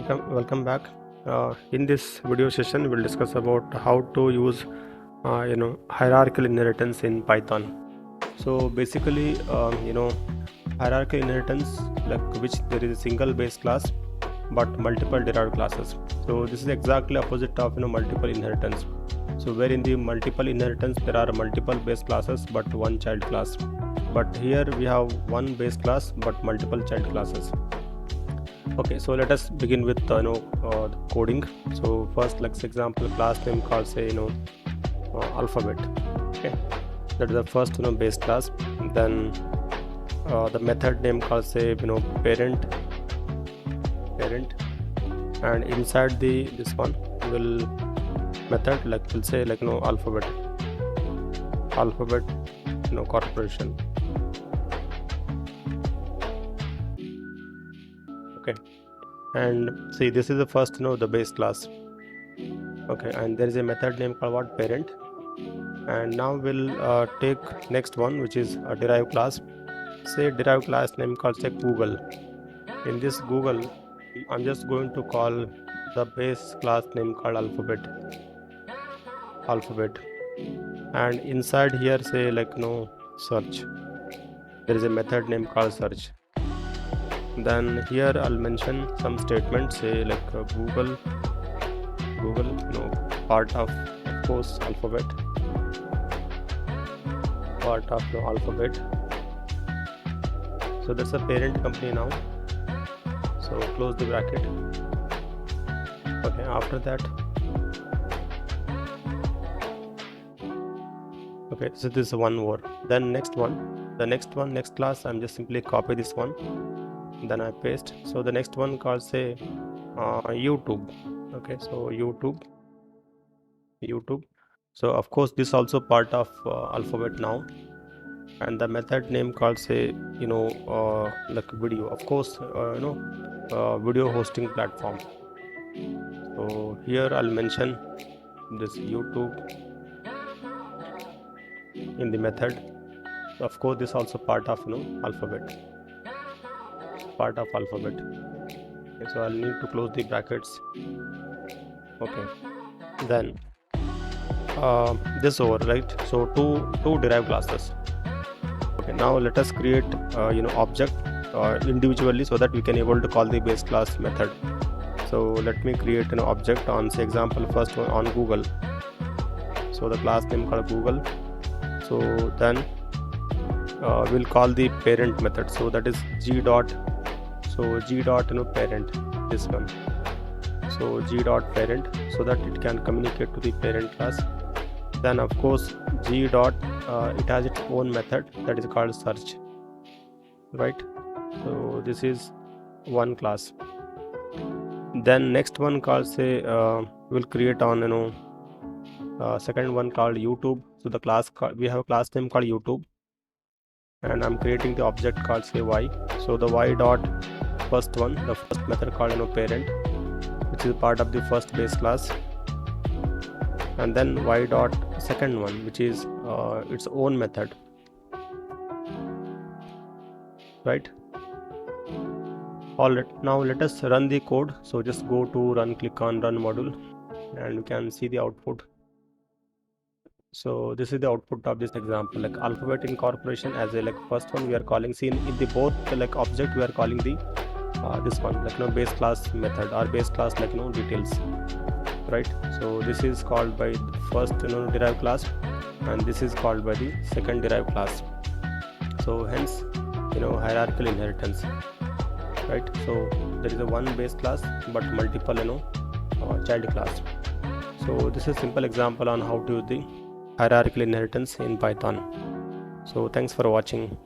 Welcome back. In this video session, we'll discuss about how to use hierarchical inheritance in Python. So basically, hierarchical inheritance, like which there is a single base class but multiple derived classes. So this is exactly opposite of multiple inheritance. So where in the multiple inheritance there are multiple base classes but one child class. But here we have one base class but multiple child classes. Okay, so let us begin with the coding. So first, let's example class name called say alphabet. Okay, that is the first base class. Then the method name called say parent, and inside this one will method we'll say alphabet corporation. Okay, and see this is the first the base class. Okay, and there is a method name called what, parent. And now we'll take next one, which is a derived class. Say derived class name called say Google. In this Google, I'm just going to call the base class name called alphabet, and inside here say search. There is a method name called search. Then here I'll mention some statements, say Google part of course alphabet, so that's the parent company now, so close the bracket. Okay, after that, okay, so this is one more. Then next class, I'm just simply copy this one, then I paste. So the next one called say YouTube. Okay, so YouTube. So of course this also part of alphabet now, and the method name called say video, of course video hosting platform. So here I'll mention this YouTube in the method. Of course this also part of alphabet. Okay, so I'll need to close the brackets. Okay, then this over, right? So two derived classes. Okay, now let us create object individually so that we can able to call the base class method. So let me create an object on say example first one on Google. So the class name called Google. So then we'll call the parent method. So that is g dot parent, this one. So g dot parent, so that it can communicate to the parent class. Then of course g dot it has its own method that is called search, right? So this is one class. Then next one called say we'll create on second one called YouTube. So the class we have a class name called YouTube, and I'm creating the object called say y. So the y dot first one, the first method called parent, which is part of the first base class, and then y dot second one, which is its own method, right? All right, now let us run the code. So just go to run, click on run module, and you can see the output. So this is the output of this example, like alphabet incorporation as a first one we are calling, see in the both object we are calling the this one base class method or base class details, right? So this is called by the first derived class, and this is called by the second derived class. So hence hierarchical inheritance, right? So there is a one base class but multiple child class. So this is simple example on how to use the hierarchical inheritance in Python. So thanks for watching.